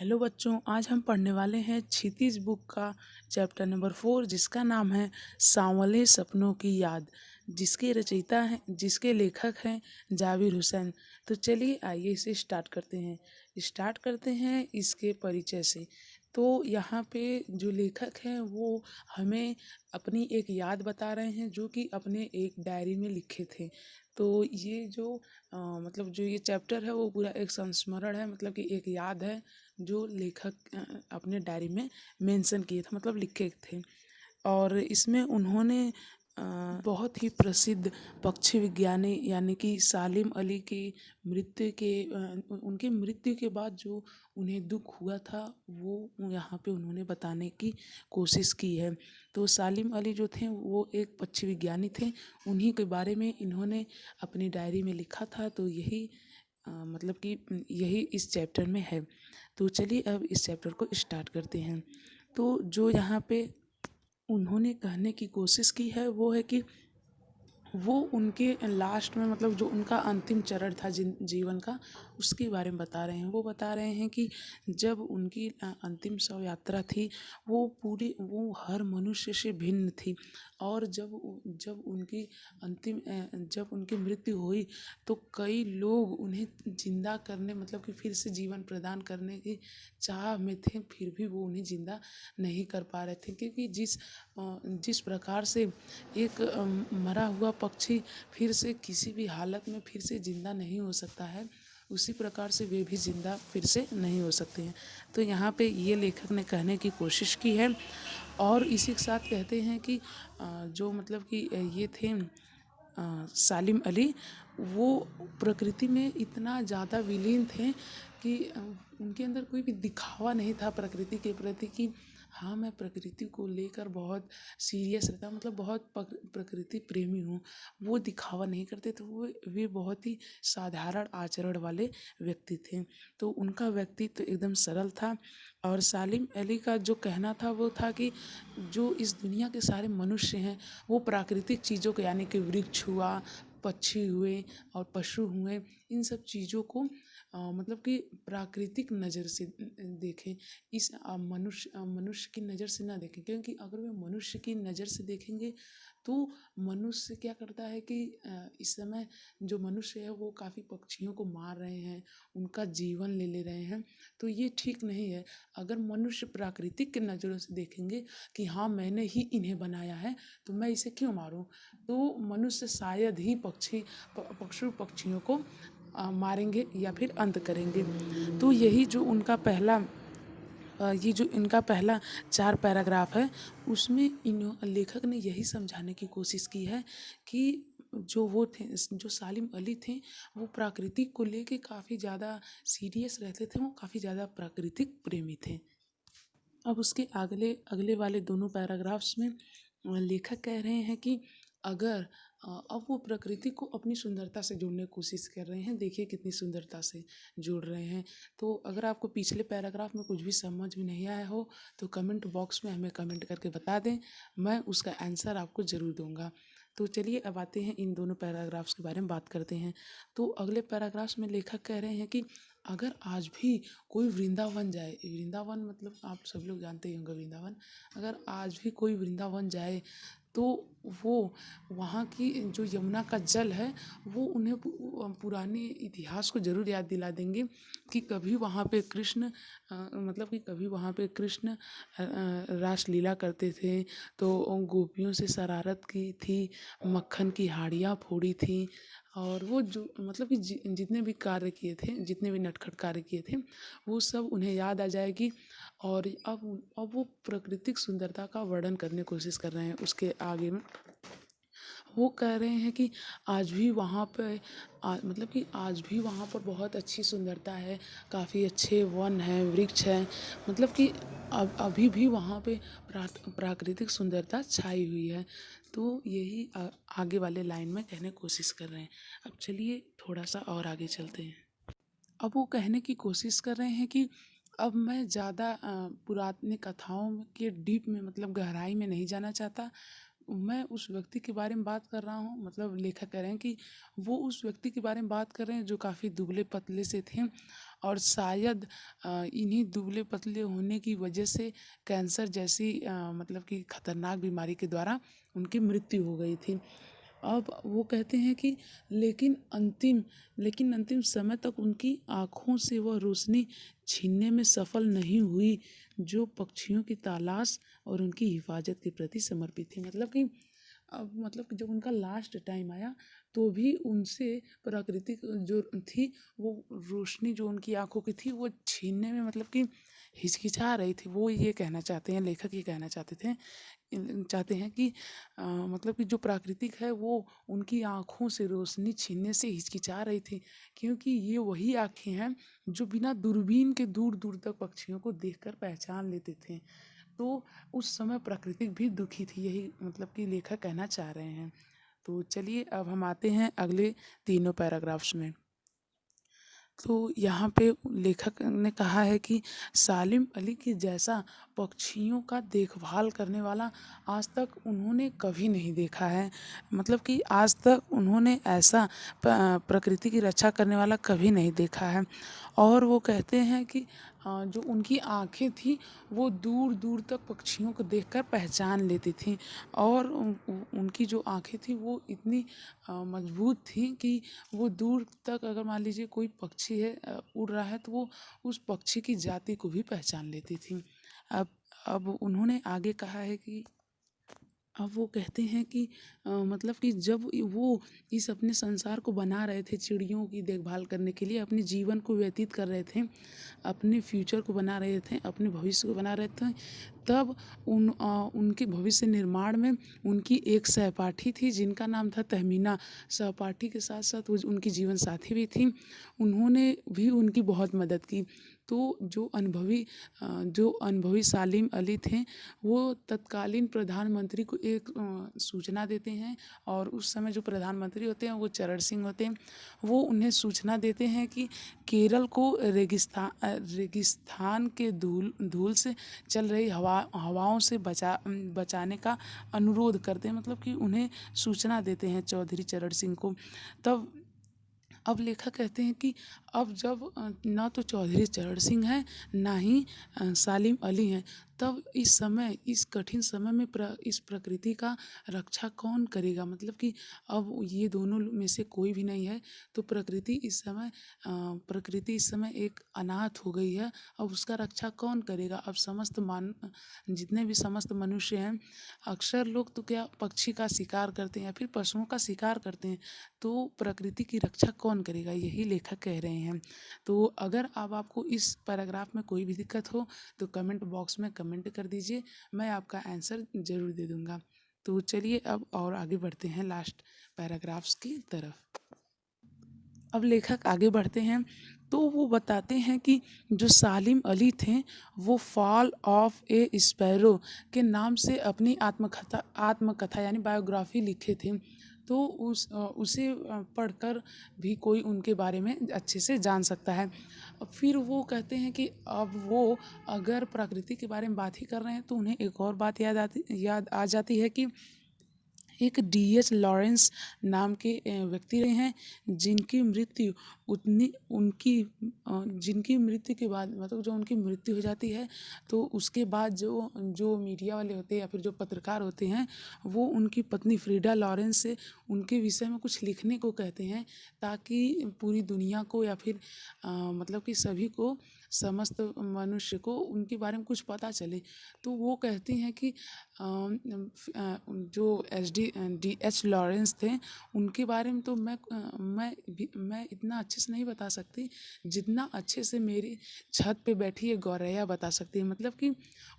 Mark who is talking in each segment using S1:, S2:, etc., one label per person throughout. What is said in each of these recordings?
S1: Hello बच्चों, आज हम पढ़ने वाले हैं क्षितिज बुक का चैप्टर नंबर 4, जिसका नाम है सांवले सपनों की याद। जिसके लेखक हैं जाविर हुसैन। तो चलिए आइए इसे स्टार्ट करते हैं इसके परिचय से। तो यहाँ पे जो लेखक हैं वो हमें अपनी एक याद बता रहे हैं जो कि अपने एक डायरी में लिखे थे। तो ये जो मतलब जो ये चैप्टर है वो पूरा एक संस्मरण है, मतलब कि एक याद है जो लेखक अपने डायरी में मेंशन किए थे, मतलब लिखे थे। और इसमें उन्होंने बहुत ही प्रसिद्ध पक्षी विज्ञानी यानी कि सालिम अली की उनकी मृत्यु के बाद जो उन्हें दुख हुआ था वो यहाँ पे उन्होंने बताने की कोशिश की है। तो सालिम अली जो थे वो एक पक्षी विज्ञानी थे, उन्हीं के बारे में इन्होंने अपनी डायरी में लिखा था। तो यही मतलब कि यही इस चैप्टर में है। तो चलिए अब इस चैप्टर को स्टार्ट करते हैं। तो जो यहाँ पे उन्होंने कहने की कोशिश की है वो है कि वो उनके लास्ट में, मतलब जो उनका अंतिम चरण था जीवन का, उसके बारे में बता रहे हैं। वो बता रहे हैं कि जब उनकी अंतिम शव यात्रा थी वो हर मनुष्य से भिन्न थी। और जब जब उनकी मृत्यु हुई तो कई लोग उन्हें जिंदा करने, मतलब कि फिर से जीवन प्रदान करने की चाह में थे, फिर भी वो उन्हें जिंदा नहीं कर पा रहे थे। क्योंकि जिस प्रकार से एक मरा हुआ पक्षी फिर से किसी भी हालत में फिर से जिंदा नहीं हो सकता है, उसी प्रकार से वे भी जिंदा फिर से नहीं हो सकते हैं। तो यहाँ पे ये लेखक ने कहने की कोशिश की है। और इसी के साथ कहते हैं कि जो मतलब कि ये थे सालिम अली, वो प्रकृति में इतना ज़्यादा विलीन थे कि उनके अंदर कोई भी दिखावा नहीं था प्रकृति के प्रति कि हाँ, मैं प्रकृति को लेकर बहुत सीरियस रहता, मतलब बहुत प्रकृति प्रेमी हूँ। वो दिखावा नहीं करते थे। वे बहुत ही साधारण आचरण वाले व्यक्ति थे। तो उनका व्यक्तित्व एकदम सरल था। और सालिम अली का जो कहना था वो था कि जो इस दुनिया के सारे मनुष्य हैं वो प्राकृतिक चीज़ों को, यानी कि वृक्ष हुआ, पक्षी हुए और पशु हुए, इन सब चीज़ों को मतलब कि प्राकृतिक नज़र से देखें। इस मनुष्य की नज़र से ना देखें, क्योंकि अगर वे मनुष्य की नज़र से देखेंगे तो मनुष्य क्या करता है कि इस समय जो मनुष्य है वो काफ़ी पक्षियों को मार रहे हैं, उनका जीवन ले रहे हैं। तो ये ठीक नहीं है। अगर मनुष्य प्राकृतिक की नज़रों से देखेंगे कि हाँ, मैंने ही इन्हें बनाया है तो मैं इसे क्यों मारूं, तो मनुष्य शायद ही पशु पक्षियों को मारेंगे या फिर अंत करेंगे। तो यही जो उनका पहला ये जो इनका पहला 4 पैराग्राफ है, उसमें लेखक ने यही समझाने की कोशिश की है कि जो सालिम अली थे वो प्रकृति को लेके काफ़ी ज़्यादा सीरियस रहते थे, वो काफ़ी ज़्यादा प्राकृतिक प्रेमी थे। अब उसके अगले अगले वाले दोनों पैराग्राफ्स में लेखक कह रहे हैं कि अगर अब वो प्रकृति को अपनी सुंदरता से जोड़ने की कोशिश कर रहे हैं। देखिए कितनी सुंदरता से जोड़ रहे हैं। तो अगर आपको पिछले पैराग्राफ में कुछ भी समझ में नहीं आया हो तो कमेंट बॉक्स में हमें कमेंट करके बता दें, मैं उसका आंसर आपको ज़रूर दूंगा। तो चलिए अब आते हैं इन दोनों पैराग्राफ्स के बारे में बात करते हैं। तो अगले पैराग्राफ्स में लेखक कह रहे हैं कि अगर आज भी कोई वृंदावन जाए, वृंदावन मतलब आप सब लोग जानते ही होंगे वृंदावन, अगर आज भी कोई वृंदावन जाए तो वो वहाँ की जो यमुना का जल है वो उन्हें पुराने इतिहास को ज़रूर याद दिला देंगे कि कभी वहाँ पे कृष्ण मतलब कि कभी वहाँ पे कृष्ण रास लीला करते थे तो गोपियों से शरारत की थी, मक्खन की हाड़ियाँ फोड़ी थी। और वो जो मतलब कि जितने भी कार्य किए थे, जितने भी नटखट कार्य किए थे, वो सब उन्हें याद आ जाएगी। और अब वो प्राकृतिक सुंदरता का वर्णन करने की कोशिश कर रहे हैं। उसके आगे में वो कह रहे हैं कि आज भी वहाँ पे मतलब कि आज भी वहाँ पर बहुत अच्छी सुंदरता है, काफ़ी अच्छे वन हैं, वृक्ष हैं, मतलब कि अब अभी भी वहाँ पे प्राकृतिक सुंदरता छाई हुई है। तो यही आगे वाले लाइन में कहने की कोशिश कर रहे हैं। अब चलिए थोड़ा सा और आगे चलते हैं। अब वो कहने की कोशिश कर रहे हैं कि अब मैं ज़्यादा पुरानी कथाओं के डीप में, मतलब गहराई में नहीं जाना चाहता। मैं उस व्यक्ति के बारे में बात कर रहा हूँ, मतलब लेखक कह रहे हैं कि वो उस व्यक्ति के बारे में बात कर रहे हैं जो काफ़ी दुबले पतले से थे और शायद इन्हीं दुबले पतले होने की वजह से कैंसर जैसी मतलब कि खतरनाक बीमारी के द्वारा उनकी मृत्यु हो गई थी। अब वो कहते हैं कि लेकिन अंतिम समय तक उनकी आँखों से वह रोशनी छीनने में सफल नहीं हुई जो पक्षियों की तलाश और उनकी हिफाजत के प्रति समर्पित थी। मतलब कि अब मतलब कि जब उनका लास्ट टाइम आया तो भी उनसे प्राकृतिक जो थी वो रोशनी जो उनकी आँखों की थी वो छीनने में मतलब कि हिचकिचा रही थी। वो ये कहना चाहते हैं, लेखक ये कहना चाहते हैं कि मतलब कि जो प्राकृतिक है वो उनकी आँखों से रोशनी छीनने से हिचकिचा रही थी, क्योंकि ये वही आँखें हैं जो बिना दूरबीन के दूर दूर तक पक्षियों को देखकर पहचान लेते थे। तो उस समय प्राकृतिक भी दुखी थी, यही मतलब कि लेखक कहना चाह रहे हैं। तो चलिए अब हम आते हैं अगले तीनों पैराग्राफ्स में। तो यहाँ पे लेखक ने कहा है कि सालिम अली के जैसा पक्षियों का देखभाल करने वाला आज तक उन्होंने कभी नहीं देखा है। मतलब कि आज तक उन्होंने ऐसा प्रकृति की रक्षा करने वाला कभी नहीं देखा है। और वो कहते हैं कि जो उनकी आँखें थी वो दूर दूर तक पक्षियों को देखकर पहचान लेती थीं और उनकी जो आँखें थी वो इतनी मजबूत थी कि वो दूर तक अगर मान लीजिए कोई पक्षी है उड़ रहा है तो वो उस पक्षी की जाति को भी पहचान लेती थी। अब अब उन्होंने आगे कहा है कि अब वो कहते हैं कि मतलब कि जब वो इस अपने संसार को बना रहे थे, चिड़ियों की देखभाल करने के लिए अपने जीवन को व्यतीत कर रहे थे, अपने फ्यूचर को बना रहे थे, अपने भविष्य को बना रहे थे, तब उनके भविष्य निर्माण में उनकी एक सहपाठी थी जिनका नाम था तहमीना। सहपाठी के साथ साथ वो उनकी जीवन साथी भी थी, उन्होंने भी उनकी बहुत मदद की। तो जो अनुभवी सालिम अली थे वो तत्कालीन प्रधानमंत्री को एक सूचना देते हैं और उस समय जो प्रधानमंत्री होते हैं वो चरण सिंह होते हैं। वो उन्हें सूचना देते हैं कि केरल को रेगिस्तान के धूल से चल रही हवाओं से बचाने का अनुरोध करते हैं, मतलब कि उन्हें सूचना देते हैं चौधरी चरण सिंह को। तब अब लेखक कहते हैं कि अब जब ना तो चौधरी चरण सिंह हैं ना ही सालिम अली हैं, तब इस कठिन समय में इस प्रकृति का रक्षा कौन करेगा। मतलब कि अब ये दोनों में से कोई भी नहीं है तो प्रकृति इस समय एक अनाथ हो गई है। अब उसका रक्षा कौन करेगा। अब जितने भी समस्त मनुष्य हैं, अक्सर लोग तो क्या पक्षी का शिकार करते हैं या फिर पशुओं का शिकार करते हैं, तो प्रकृति की रक्षा कौन करेगा, यही लेखक कह रहे हैं। तो अगर अब आपको इस पैराग्राफ में कोई भी दिक्कत हो तो कमेंट बॉक्स में कमेंट कर दीजिए, मैं आपका आंसर ज़रूर दे दूँगा। तो चलिए अब और आगे बढ़ते हैं लास्ट पैराग्राफ्स की तरफ। अब लेखक आगे बढ़ते हैं तो वो बताते हैं कि जो सालिम अली थे वो फॉल ऑफ ए स्पैरो के नाम से अपनी आत्मकथा यानी बायोग्राफी लिखे थे। तो उसे पढ़कर भी कोई उनके बारे में अच्छे से जान सकता है। फिर वो कहते हैं कि अब वो अगर प्रकृति के बारे में बात ही कर रहे हैं तो उन्हें एक और बात याद आ जाती है कि एक D.H. लॉरेंस नाम के व्यक्ति रहे हैं जिनकी मृत्यु जिनकी मृत्यु के बाद मतलब जो उनकी मृत्यु हो जाती है तो उसके बाद जो मीडिया वाले होते हैं या फिर जो पत्रकार होते हैं वो उनकी पत्नी फ्रीडा लॉरेंस से उनके विषय में कुछ लिखने को कहते हैं, ताकि पूरी दुनिया को या फिर मतलब कि सभी को, समस्त मनुष्य को उनके बारे में कुछ पता चले। तो वो कहती हैं कि जो D.H. लॉरेंस थे उनके बारे में तो मैं इतना अच्छे से नहीं बता सकती जितना अच्छे से मेरी छत पे बैठी ये गौरैया बता सकती है। मतलब कि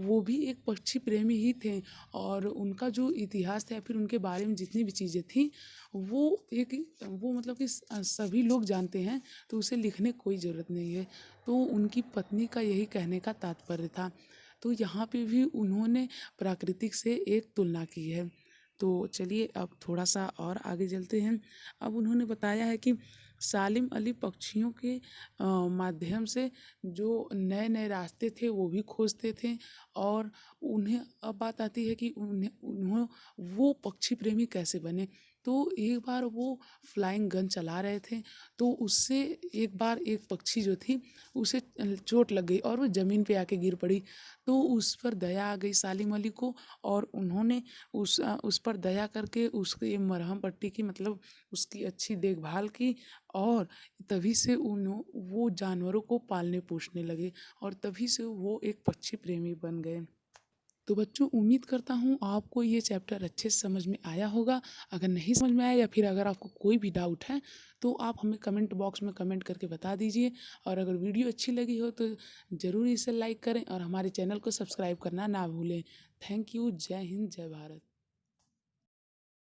S1: वो भी एक पक्षी प्रेमी ही थे और उनका जो इतिहास था या फिर उनके बारे में जितनी भी चीज़ें थी वो मतलब कि सभी लोग जानते हैं, तो उसे लिखने की कोई ज़रूरत नहीं है। तो उनकी पत्नी का यही कहने का तात्पर्य था। तो यहाँ पे भी उन्होंने प्राकृतिक से एक तुलना की है। तो चलिए अब थोड़ा सा और आगे चलते हैं। अब उन्होंने बताया है कि सालिम अली पक्षियों के माध्यम से जो नए नए रास्ते थे वो भी खोजते थे। और उन्हें अब बात आती है कि वो पक्षी प्रेमी कैसे बने। तो एक बार वो फ्लाइंग गन चला रहे थे, तो उससे एक बार एक पक्षी जो थी उसे चोट लग गई और वो ज़मीन पे आके गिर पड़ी। तो उस पर दया आ गई सालिम अली को, और उन्होंने उस पर दया करके उसकी मरहम पट्टी की, मतलब उसकी अच्छी देखभाल की। और तभी से वो जानवरों को पालने पोसने लगे, और तभी से वो एक पक्षी प्रेमी बन गए। तो बच्चों, उम्मीद करता हूँ आपको ये चैप्टर अच्छे से समझ में आया होगा। अगर नहीं समझ में आया या फिर अगर आपको कोई भी डाउट है तो आप हमें कमेंट बॉक्स में कमेंट करके बता दीजिए। और अगर वीडियो अच्छी लगी हो तो ज़रूर इसे लाइक करें और हमारे चैनल को सब्सक्राइब करना ना भूलें। Thank you. जय हिंद, जय भारत।